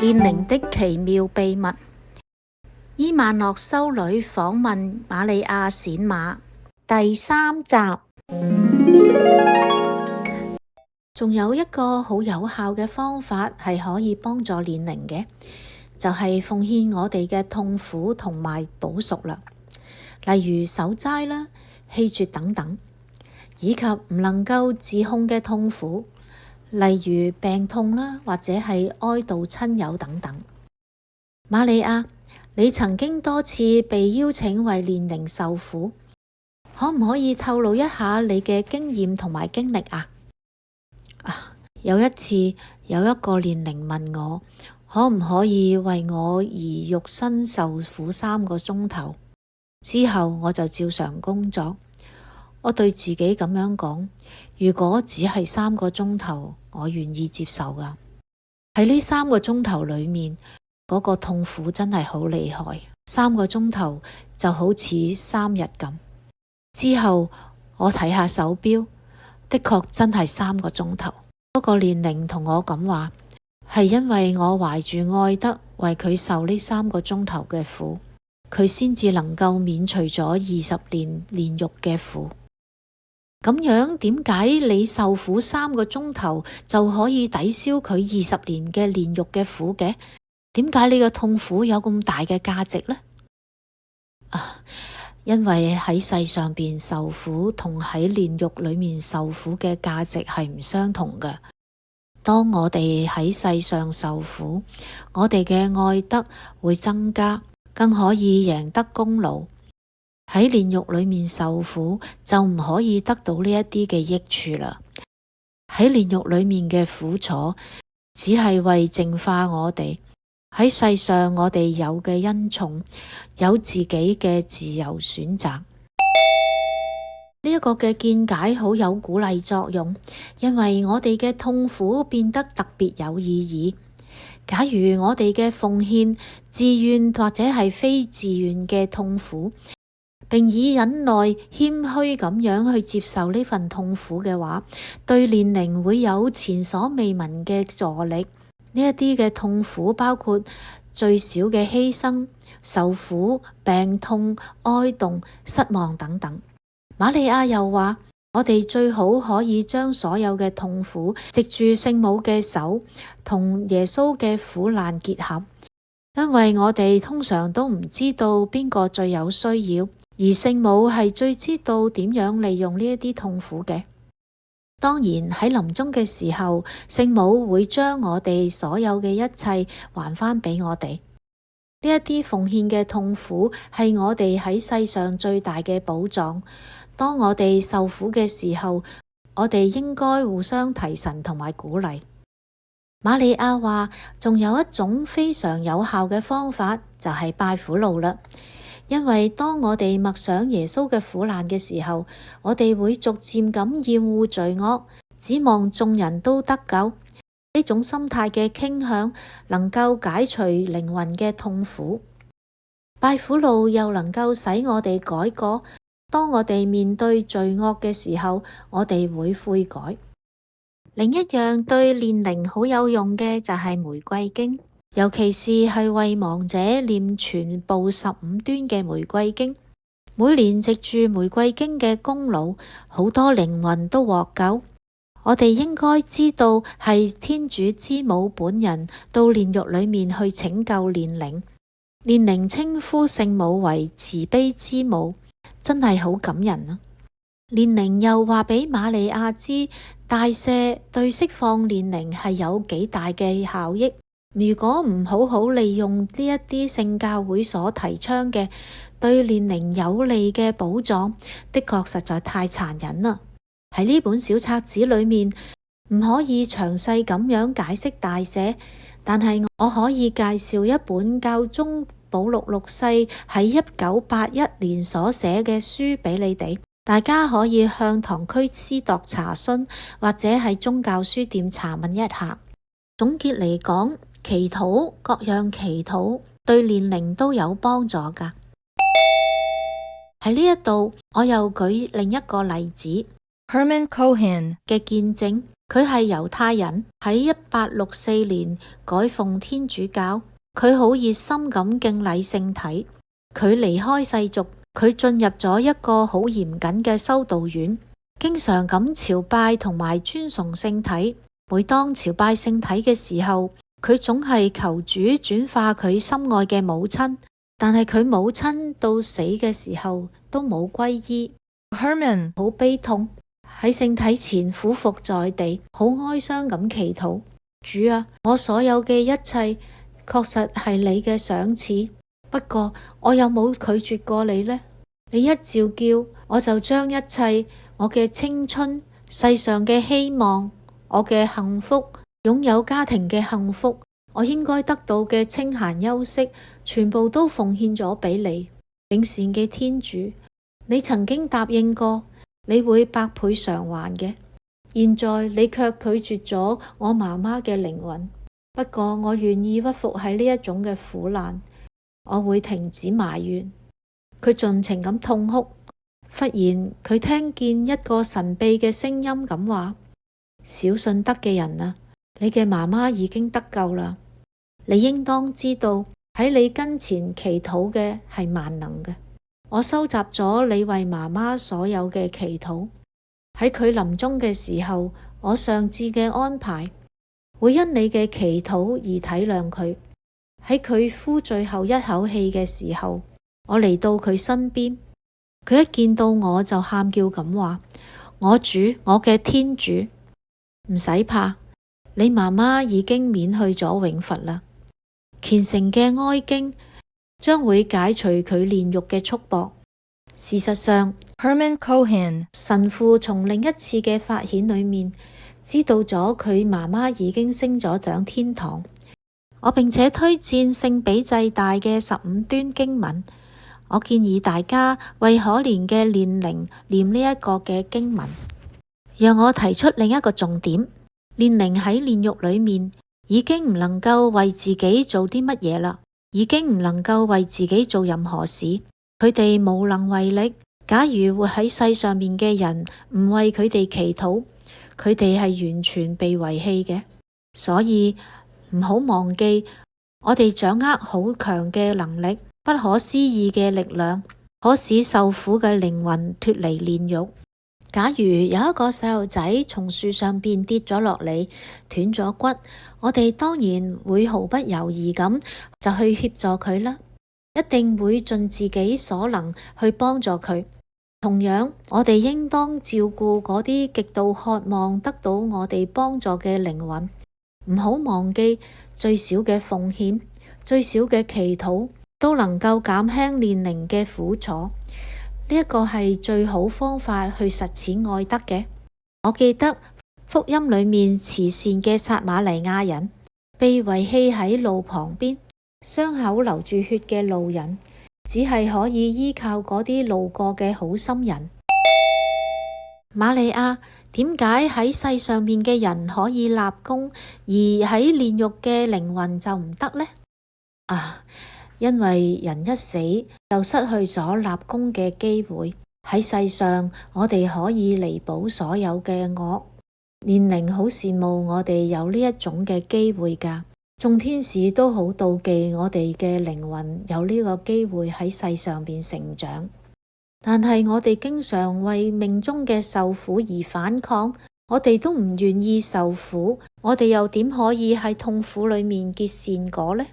煉靈的奇妙秘密。伊萬諾修女訪問瑪利亞閃馬第3集。仲有一個好有效嘅方法係可以幫助煉靈嘅，就係奉獻我哋嘅痛苦同埋補贖啦，例如守齋啦、棄絕等等，以及唔能夠自控嘅痛苦，例如病痛啦，或者係哀悼親友等等。瑪利亞，你曾經多次被邀請為煉靈受苦，可唔可以透露一下你嘅經驗同埋經歷啊？有一次有一個煉靈問我，可唔可以為我而肉身受苦3個鐘頭？之後我就照常工作。我對自己咁樣講，如果只係3個鐘頭，我願意接受㗎。喺呢3個鐘頭裏面，嗰個痛苦真係好厲害，3個鐘頭就好似3日咁。之後我睇下手錶，的確真係3個鐘頭。嗰個煉靈同我咁話，係因為我懷住愛德為佢受呢3個鐘頭嘅苦，佢先至能夠免除咗20年煉獄嘅苦。咁樣點解你受苦3個鐘頭就可以抵消佢20年嘅煉獄嘅苦嘅？點解你嘅痛苦有咁大嘅價值呢？因為喺世上邊受苦同喺煉獄裏面受苦嘅價值係唔相同嘅。當我哋喺世上受苦，我哋嘅愛德會增加，更可以贏得功勞。喺煉獄裏面受苦就唔可以得到呢一啲嘅益處啦。喺煉獄裏面嘅苦楚只係為淨化我哋。喺世上我哋有嘅恩寵，有自己嘅自由選擇。呢一個嘅見解好有鼓勵作用，因為我哋嘅痛苦變得特別有意義。假如我哋嘅奉獻、自願或者係非自願嘅痛苦，並以忍耐、謙虛咁樣去接受呢份痛苦嘅話，對煉靈會有前所未聞嘅助力。呢一啲嘅痛苦包括最少嘅犧牲、受苦、病痛、哀慟、失望等等。瑪利亞又話，我哋最好可以將所有嘅痛苦藉住聖母嘅手同耶穌嘅苦難結合，因為我哋通常都唔知道邊個最有需要，而聖母係最知道點樣利用呢一啲痛苦嘅。當然喺臨終嘅時候，聖母會將我哋所有嘅一切還返俾我哋。呢一啲奉獻嘅痛苦係我哋喺世上最大嘅寶藏。當我哋受苦嘅時候，我哋應該互相提神同埋鼓勵。瑪利亞話，仲有一種非常有效嘅方法，就係拜苦路啦。因為當我哋默想耶穌嘅苦難嘅時候，我哋會逐漸咁厭惡罪惡，指望眾人都得救。呢種心態嘅傾向能夠解除靈魂嘅痛苦。拜苦路又能夠使我哋改過。當我哋面對罪惡嘅時候，我哋會悔改。另一樣對煉靈好有用嘅就係玫瑰經。尤其是係為亡者念全部15端嘅玫瑰經，每年藉住玫瑰經嘅功勞，好多靈魂都獲救。我哋應該知道係天主之母本人到煉獄裏面去拯救煉靈。煉靈稱呼聖母為慈悲之母，真係好感人啊！煉靈又話俾瑪利亞知，大赦對釋放煉靈係有幾大嘅效益。如果唔好好利用呢一啲聖教會所提倡嘅對煉靈有利嘅寶藏，的確實在太殘忍啦。喺呢本小冊子裏面唔可以詳細咁樣解釋大赦，但係我可以介紹一本教宗保祿6世喺1981年所寫嘅書俾你哋，大家可以向堂區司鐸查詢，或者喺宗教書店查問一下。總結嚟講，祈禱，各樣祈禱對煉靈都有幫助㗎。喺呢一度，我又舉另一個例子。Herman Cohen 嘅見證。佢係猶太人，喺1864年改奉天主教。佢好熱心咁敬禮聖體。佢離開世俗，佢進入咗一個好嚴謹嘅修道院，經常咁朝拜同埋尊崇聖體。每當朝拜聖體嘅時候，佢總係求主轉化佢心愛嘅母親，但係佢母親到死嘅時候都冇歸依。Herman 好悲痛，喺聖體前俯伏在地，好哀傷咁祈禱：主啊，我所有嘅一切確實係你嘅賞賜，不過我有冇拒絕過你呢？你一召叫，我就將一切我嘅青春、世上嘅希望、我嘅幸福、擁有家庭嘅幸福、我應該得到嘅清閒休息，全部都奉獻咗俾你。永善嘅天主，你曾經答應過你會百倍償還嘅，現在你卻拒絕咗我媽媽嘅靈魂。不過我願意屈服喺呢一種嘅苦難，我會停止埋怨。佢盡情咁痛哭。忽然佢聽見一個神秘嘅聲音咁話：小信德嘅人啊，你嘅媽媽已經得救啦。你應當知道喺你跟前祈禱嘅係萬能嘅。我收集咗你為媽媽所有嘅祈禱，喺佢臨終嘅時候，我上智嘅安排會因你嘅祈禱而體諒佢。喺佢呼最後一口氣嘅時候，我嚟到佢身邊，佢一見到我就喊叫咁話：我主，我嘅天主，唔使怕，你媽媽已經免去咗永罰啦。虔誠嘅哀經將會解除佢煉獄嘅束縛。事實上 Herman Cohen 神父從另一次嘅發顯裏面知道咗佢媽媽已經升咗上天堂。我並且推薦聖彼濟大嘅15端經文。我建議大家為可憐嘅煉靈念呢一個嘅經文。讓我提出另一個重點：煉靈喺煉獄裏面已經唔能夠為自己做啲乜嘢啦，已經唔能夠為自己做任何事，佢哋無能為力。假如活喺世上面嘅人唔為佢哋祈禱，佢哋係完全被遺棄嘅。所以唔好忘記，我哋掌握好強嘅能力，不可思議嘅力量，可使受苦嘅靈魂脫離煉獄。假如有一個細路仔從樹上邊跌咗落嚟，斷咗骨，我哋當然會毫不猶豫咁就去協助佢啦，一定會盡自己所能去幫助佢。同樣，我哋應當照顧嗰啲極度渴望得到我哋幫助嘅靈魂，唔好忘記最小嘅奉獻、最小嘅祈禱都能夠減輕煉靈嘅苦楚。呢一個係最好方法去實踐愛德嘅。我記得福音裏面慈善嘅撒瑪黎雅人被遺棄喺路旁邊，傷口流住血嘅路人，只係可以依靠嗰啲路過嘅好心人。瑪利亞，點解喺世上面嘅人可以立功，而喺煉獄嘅靈魂就唔得呢？因為人一死就失去咗立功嘅機會。喺世上，我哋可以彌補所有嘅惡。煉靈好羨慕我哋有呢一種嘅機會㗎。眾天使都好妒忌我哋嘅靈魂有呢個機會喺世上邊成長。但係我哋經常為命中嘅受苦而反抗，我哋都唔願意受苦，我哋又點可以喺痛苦裏面結善果呢？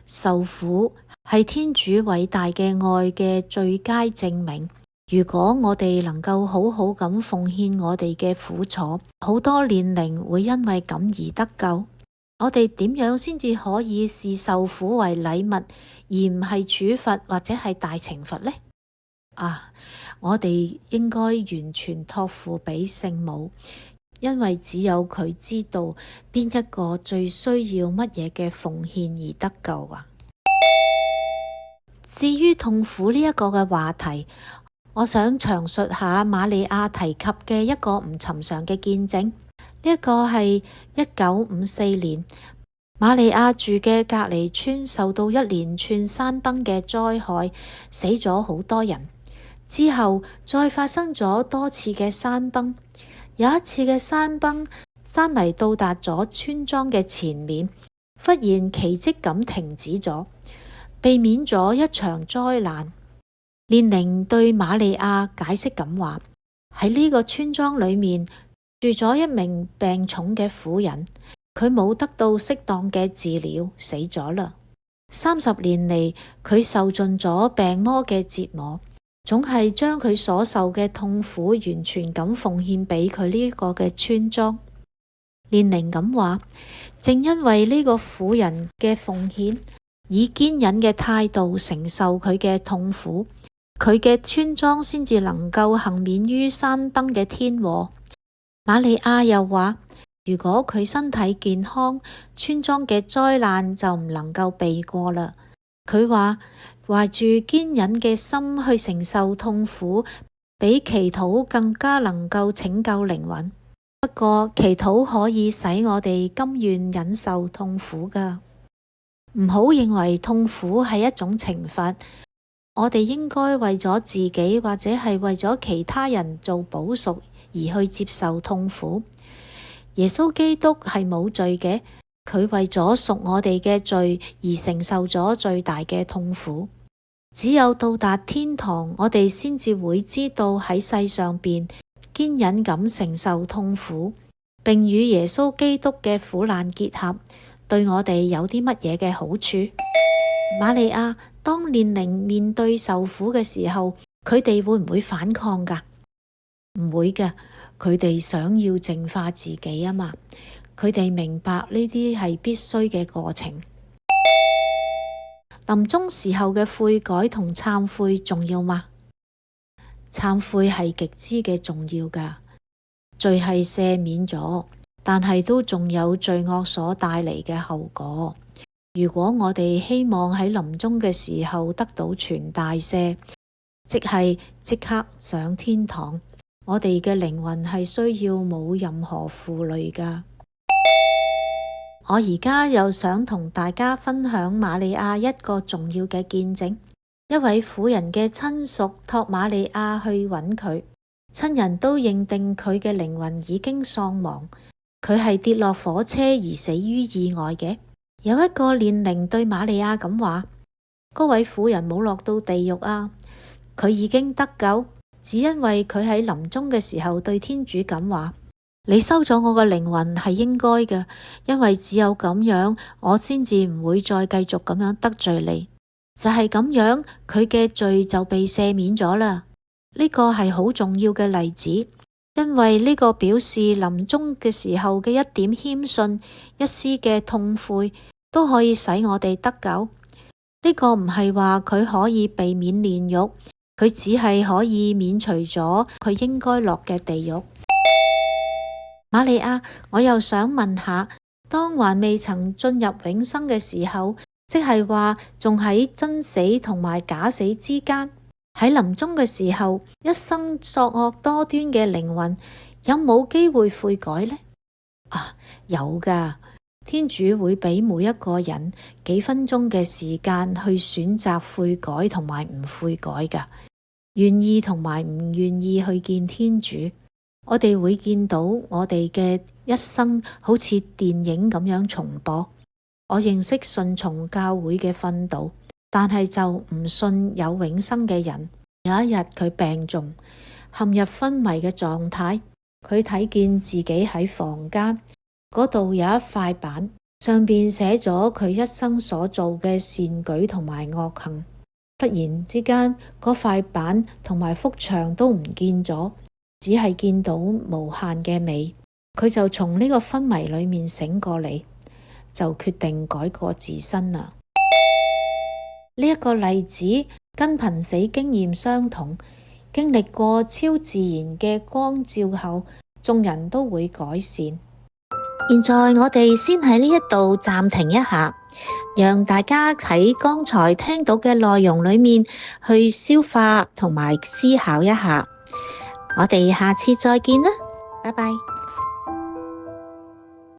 受苦係天主偉大嘅愛嘅最佳證明。如果我哋能夠好好咁奉獻我哋嘅苦楚，好多煉靈會因為咁而得救。我哋點樣先至可以視受苦為禮物，而唔係處罰或者係大懲罰呢？我哋應該完全託付俾聖母，因為只有佢知道邊一個最需要乜嘢嘅奉獻而得救啊。至於痛苦呢一個嘅話題，我想詳述下瑪利亞提及嘅一個唔尋常嘅見證。呢一個係1954年，瑪利亞住嘅隔離村受到一連串山崩嘅災害，死咗好多人。之後再發生咗多次嘅山崩，有一次嘅山崩，山泥到達咗村莊嘅前面，忽然奇蹟咁停止咗，避免咗一場災難。列寧對瑪利亞解釋咁話：喺呢個村莊裏面住咗一名病重嘅婦人，佢冇得到適當嘅治療，死咗啦。30年嚟，佢受盡咗病魔嘅折磨，總係將佢所受嘅痛苦完全咁奉獻俾佢呢個嘅村莊。列寧咁話：正因為呢個婦人嘅奉獻，以堅忍嘅態度承受佢嘅痛苦，佢嘅村莊先至能夠幸免於山崩嘅天禍。瑪利亞又話：如果佢身體健康，村莊嘅災難就唔能夠避過啦。佢話懷住堅忍嘅心去承受痛苦，比祈禱更加能夠拯救靈魂。不過祈禱可以使我哋甘願忍受痛苦㗎。唔好認為痛苦係一種懲罰，我哋應該為咗自己或者係為咗其他人做補贖而去接受痛苦。耶穌基督係冇罪嘅，佢為咗贖我哋嘅罪而承受咗最大嘅痛苦。只有到達天堂，我哋先至會知道喺世上邊堅忍咁承受痛苦，並與耶穌基督嘅苦難結合，對我哋有啲乜嘢嘅好處。瑪利亞，當列寧面對受苦嘅時候，佢哋會唔會反抗㗎？唔會嘅，佢哋想要淨化自己啊嘛，佢哋明白呢啲係必須嘅過程。臨終時候嘅悔改同懺悔重要嗎？懺悔係極之嘅重要㗎，罪係赦免咗，但係都仲有罪惡所帶嚟嘅後果。如果我哋希望喺臨終嘅時候得到全大赦，即係即刻上天堂，我哋嘅靈魂係需要冇任何負累㗎。我而家又想同大家分享瑪利亞一個重要嘅見證。一位婦人嘅親屬託瑪利亞去揾佢，親人都認定佢嘅靈魂已經喪亡，佢係跌落火車而死於意外嘅。有一個年齡對瑪利亞咁話：嗰位婦人冇落到地獄啊，佢已經得救，只因為佢喺臨終嘅時候對天主咁話：你收咗我嘅靈魂係應該嘅，因為只有咁樣，我先至唔會再繼續咁樣得罪你。就係咁樣，佢嘅罪就被赦免咗啦。呢個係好重要嘅例子，因為呢個表示臨終嘅時候嘅一點謙遜、一絲嘅痛悔，都可以使我哋得救。呢個唔係話佢可以避免煉獄，佢只係可以免除咗佢應該落嘅地獄。瑪利亞，我又想問下，當還未曾進入永生嘅時候，即係話仲喺真死同埋假死之間，喺臨終嘅時候，一生作惡多端嘅靈魂有冇機會悔改呢？有㗎，天主會俾每一個人幾分鐘嘅時間去選擇悔改同埋唔悔改㗎，願意同埋唔願意去見天主。我哋會見到我哋嘅一生好似電影咁樣重播。我認識順從教會嘅訓導，但係就唔信有永生嘅人。有一日佢病重，陷入昏迷嘅狀態，佢睇見自己喺房間嗰度有一塊板，上邊寫咗佢一生所做嘅善舉同埋惡行。忽然之間，嗰塊板同埋幅牆都唔見咗，只係見到無限嘅美。佢就從呢個昏迷裏面醒過嚟，就決定改過自新啦。呢一個例子跟瀕死經驗相同，經歷過超自然嘅光照後，眾人都會改善。現在我哋先喺呢一度暫停一下，讓大家喺剛才聽到嘅內容裏面去消化同埋思考一下。我哋下次再見啦，拜拜。